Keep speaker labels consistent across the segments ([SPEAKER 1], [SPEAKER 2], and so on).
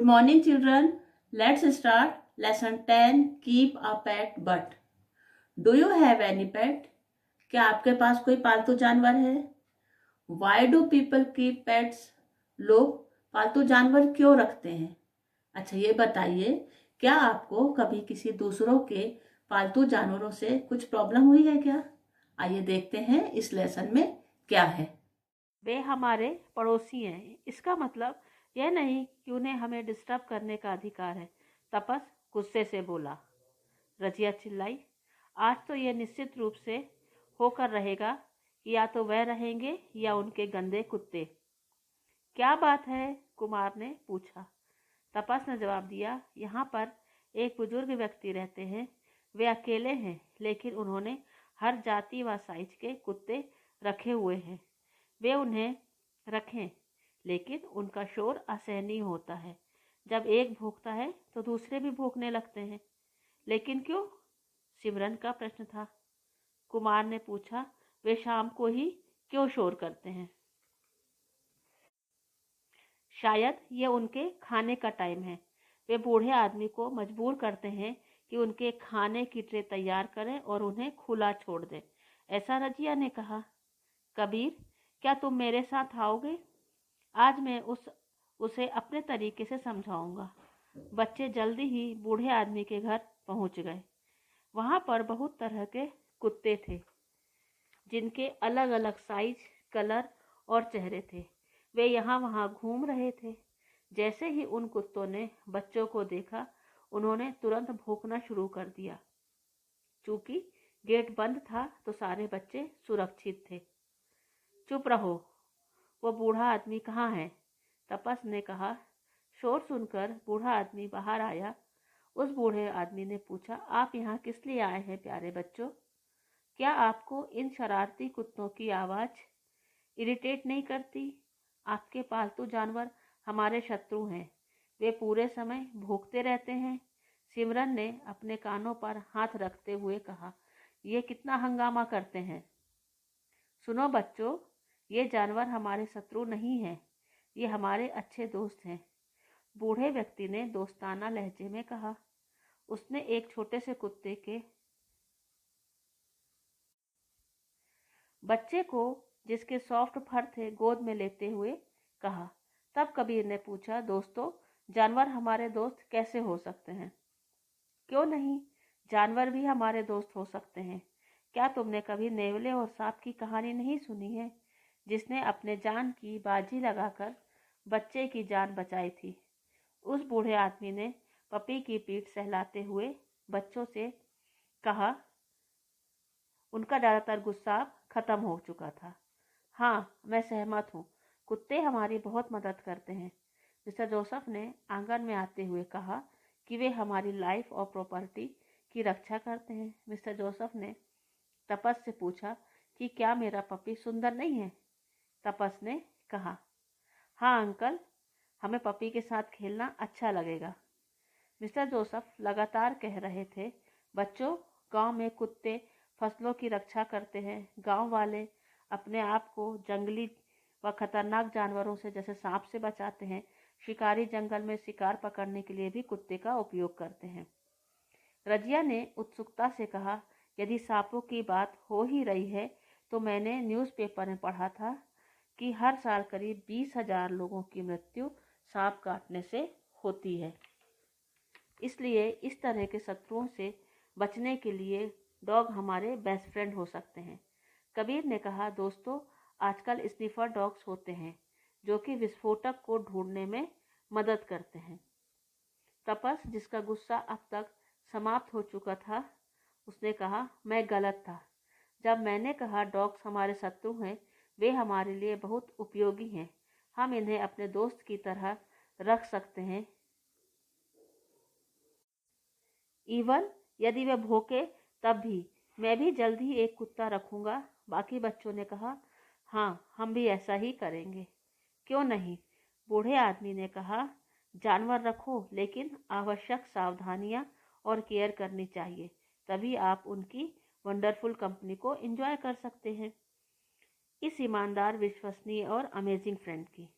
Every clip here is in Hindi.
[SPEAKER 1] morning, children. Let's start lesson 10. Keep a pet but. Do you have any pet? क्या आपके पास कोई पालतू जानवर है? Why do people keep pets? लोग पालतू जानवर क्यों रखते हैं? अच्छा, ये बताइए, क्या आपको कभी किसी दूसरों के पालतू जानवरों से कुछ प्रॉब्लम हुई है क्या? आइए देखते हैं इस लेसन में क्या है।
[SPEAKER 2] वे हमारे पड़ोसी हैं, इसका मतलब यह नहीं कि उन्हें हमें डिस्टर्ब करने का अधिकार है। तपस गुस्से से बोला। रजिया चिल्लाई, आज तो यह निश्चित रूप से होकर रहेगा कि या तो वह रहेंगे या उनके गंदे कुत्ते। क्या बात है? कुमार ने पूछा। तपस ने जवाब दिया, यहाँ पर एक बुजुर्ग व्यक्ति रहते हैं। वे अकेले हैं, लेकिन उन्होंने हर जाति व साइज के कुत्ते रखे हुए हैं। वे उन्हें रखें, लेकिन उनका शोर असहनीय होता है। जब एक भौंकता है तो दूसरे भी भौंकने लगते हैं। लेकिन क्यों? सिमरन का प्रश्न था। कुमार ने पूछा, वे शाम को ही क्यों शोर करते हैं? शायद ये उनके खाने का टाइम है। वे बूढ़े आदमी को मजबूर करते हैं कि उनके खाने की ट्रे तैयार करें और उन्हें खुला छोड़ दें। ऐसा रजिया ने कहा। कबीर, क्या तुम मेरे साथ आओगे? आज मैं उसे अपने तरीके से समझाऊंगा। बच्चे जल्दी ही बूढ़े आदमी के घर पहुंच गए। वहां पर बहुत तरह के कुत्ते थे, जिनके अलग अलग साइज, कलर और चेहरे थे। वे यहाँ वहाँ घूम रहे थे। जैसे ही उन कुत्तों ने बच्चों को देखा, उन्होंने तुरंत भौंकना शुरू कर दिया। चूंकि गेट बंद था तो सारे बच्चे सुरक्षित थे। चुप रहो, वो बूढ़ा आदमी कहाँ है? तपस ने कहा। शोर सुनकर बूढ़ा आदमी बाहर आया। उस बूढ़े आदमी ने पूछा, आप यहाँ किस लिए आए हैं प्यारे बच्चों? क्या आपको इन शरारती कुत्तों की आवाज़ इरिटेट नहीं करती? आपके पालतू जानवर हमारे शत्रु हैं। वे पूरे समय भौंकते रहते हैं। सिमरन ने अपने कानों पर हाथ रखते हुए कहा, ये कितना हंगामा करते हैं। सुनो बच्चों, ये जानवर हमारे शत्रु नहीं हैं, ये हमारे अच्छे दोस्त हैं, बूढ़े व्यक्ति ने दोस्ताना लहजे में कहा। उसने एक छोटे से कुत्ते के बच्चे को, जिसके सॉफ्ट फर थे, गोद में लेते हुए कहा। तब कबीर ने पूछा, दोस्तों, जानवर हमारे दोस्त कैसे हो सकते हैं? क्यों नहीं, जानवर भी हमारे दोस्त हो सकते हैं। क्या तुमने कभी नेवले और सांप की कहानी नहीं सुनी है, जिसने अपने जान की बाजी लगाकर बच्चे की जान बचाई थी? उस बूढ़े आदमी ने पपी की पीठ सहलाते हुए बच्चों से कहा। उनका ज़्यादातर गुस्सा खत्म हो चुका था। हाँ, मैं सहमत हूँ, कुत्ते हमारी बहुत मदद करते हैं। मिस्टर जोसेफ ने आंगन में आते हुए कहा कि वे हमारी लाइफ और प्रॉपर्टी की रक्षा करते हैं। मिस्टर जोसेफ ने तपस से पूछा कि क्या मेरा पपी सुंदर नहीं है? तपस ने कहा, हाँ अंकल, हमें पपी के साथ खेलना अच्छा लगेगा। मिस्टर जोसेफ लगातार कह रहे थे, बच्चों, गांव में कुत्ते फसलों की रक्षा करते हैं। गांव वाले अपने आप को जंगली व खतरनाक जानवरों से, जैसे सांप से बचाते हैं। शिकारी जंगल में शिकार पकड़ने के लिए भी कुत्ते का उपयोग करते हैं। रजिया ने उत्सुकता से कहा, यदि सांपों की बात हो ही रही है तो मैंने न्यूज़पेपर में पढ़ा था कि हर साल करीब 20,000 लोगों की मृत्यु सांप काटने से होती है। इसलिए इस तरह के शत्रुओं से बचने के लिए डॉग हमारे बेस्ट फ्रेंड हो सकते हैं। कबीर ने कहा, दोस्तों, आजकल स्निफर डॉग्स होते हैं जो कि विस्फोटक को ढूंढने में मदद करते हैं। तपस, जिसका गुस्सा अब तक समाप्त हो चुका था, उसने कहा, मैं गलत था जब मैंने कहा डॉग्स हमारे शत्रु हैं। वे हमारे लिए बहुत उपयोगी हैं। हम इन्हें अपने दोस्त की तरह रख सकते हैं, इवन यदि वे भूखे तब भी। मैं भी जल्द ही एक कुत्ता रखूंगा। बाकी बच्चों ने कहा, हाँ, हम भी ऐसा ही करेंगे। क्यों नहीं, बूढ़े आदमी ने कहा, जानवर रखो, लेकिन आवश्यक सावधानियां और केयर करनी चाहिए, तभी आप उनकी वंडरफुल कंपनी को एंजॉय कर सकते हैं। इस ईमानदार, विश्वसनीय और अमेजिंग फ्रेंड की।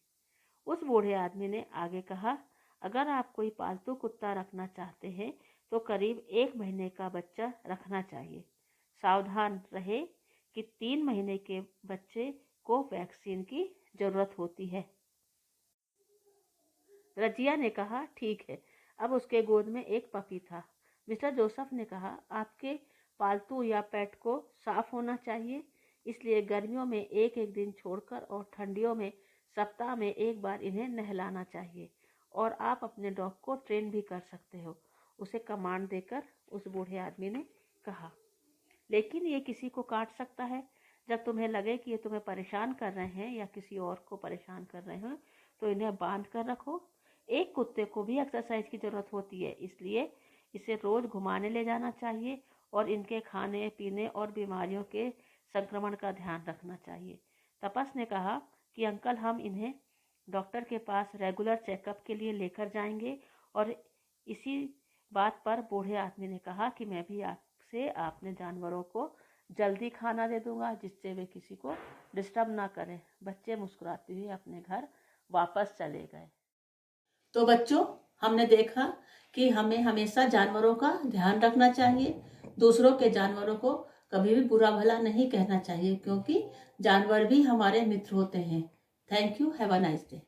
[SPEAKER 2] उस बूढ़े आदमी ने आगे कहा, अगर आप कोई पालतू कुत्ता रखना चाहते हैं तो करीब 1 महीने का बच्चा रखना चाहिए। सावधान रहे कि 3 महीने के बच्चे को वैक्सीन की जरूरत होती है। रजिया ने कहा, ठीक है। अब उसके गोद में एक पपी था। मिस्टर जोसेफ ने कहा, आपके पालतू या पेट को साफ होना चाहिए, इसलिए गर्मियों में एक एक दिन छोड़कर और ठंडियों में सप्ताह में एक बार इन्हें नहलाना चाहिए। और आप अपने डॉग को ट्रेन भी कर सकते हो, उसे कमांड देकर उस बूढ़े आदमी ने कहा। लेकिन ये किसी को काट सकता है। जब तुम्हें लगे कि ये तुम्हें परेशान कर रहे हैं या किसी और को परेशान कर रहे हो तो इन्हें बांध कर रखो। एक कुत्ते को भी एक्सरसाइज की जरूरत होती है, इसलिए इसे रोज घुमाने ले जाना चाहिए और इनके खाने पीने और बीमारियों के संक्रमण का ध्यान रखना चाहिए। तपस ने कहा कि अंकल, हम इन्हें डॉक्टर के पास रेगुलर चेकअप के लिए लेकर जाएंगे। और इसी बात पर बूढ़े आदमी ने कहा कि मैं भी आपसे अपने जानवरों को जल्दी खाना दे दूंगा जिससे वे किसी को डिस्टर्ब ना करें। बच्चे मुस्कुराते हुए अपने घर वापस चले गए।
[SPEAKER 1] तो बच्चों, हमने देखा कि हमें हमेशा जानवरों का ध्यान रखना चाहिए। दूसरों के जानवरों को कभी भी बुरा भला नहीं कहना चाहिए, क्योंकि जानवर भी हमारे मित्र होते हैं। Thank you. Have a nice day.